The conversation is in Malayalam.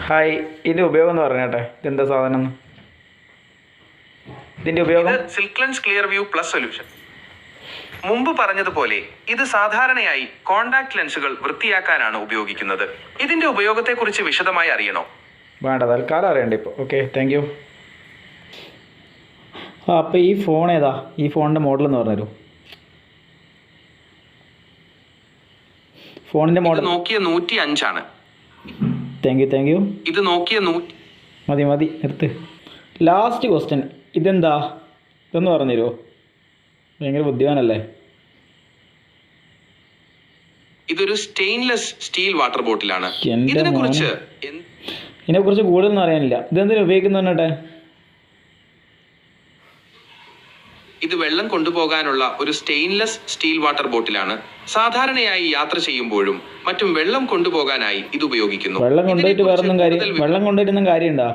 ഹായ്, ഇതിൻ്റെ ഉപയോഗം എന്ന് പറഞ്ഞേട്ടെ. ഇതെന്താ സാധനം? ഇതിൻ്റെ ഉപയോഗം silk lens clear view plus solution. മുമ്പ് പറഞ്ഞതുപോലെ ഇത് സാധാരണയായി കോണ്ടാക്ട് ലെൻസുകൾ വൃത്തിയാക്കാനാണ് ഉപയോഗിക്കുന്നത്. ഇതിന്റെ ഉപയോഗത്തെക്കുറിച്ച് വിശദമായി അറിയണോ? വേണ്ട, തൽക്കാലം അറിയണ്ട ഇപ്പോൾ. Okay, thank you. അപ്പോൾ ഈ ഫോൺ ഏതാ? ഈ ഫോണിൻ്റെ മോഡൽ എന്ന് പറഞ്ഞുതരൂ. ഫോണിൻ്റെ മോഡൽ നോക്കിയ 105 ആണ്. Thank you. ഇത് നോക്കിയ മതി നിർത്ത്. ലാസ്റ്റ് ക്വസ്റ്റ്യൻ, ഇതെന്താ? ഇതൊന്ന് പറഞ്ഞുതരുമോ? ഭയങ്കര ബുദ്ധിമാനല്ലേ. ഇതൊരു സ്റ്റെയിൻലെസ് സ്റ്റീൽ വാട്ടർ ബോട്ടിലാണ്. ഇതിനെക്കുറിച്ച് കൂടുതലൊന്നും അറിയാനില്ല. ഇതെന്തിനാ ഉപയോഗിക്കുന്നേ? ഇത് വെള്ളം കൊണ്ടുപോകാനുള്ള ഒരു സ്റ്റെയിൻലെസ് സ്റ്റീൽ വാട്ടർ ബോട്ടിലാണ്. സാധാരണയായി യാത്ര ചെയ്യുമ്പോഴും മറ്റും വെള്ളം കൊണ്ടുപോകാനായി ഇത് ഉപയോഗിക്കുന്നു. വെള്ളം കൊണ്ടുപോയിട്ട് വേറൊന്നും കാര്യം, വെള്ളം കൊണ്ടുപോയിരുന്ന കാര്യമുണ്ടോ?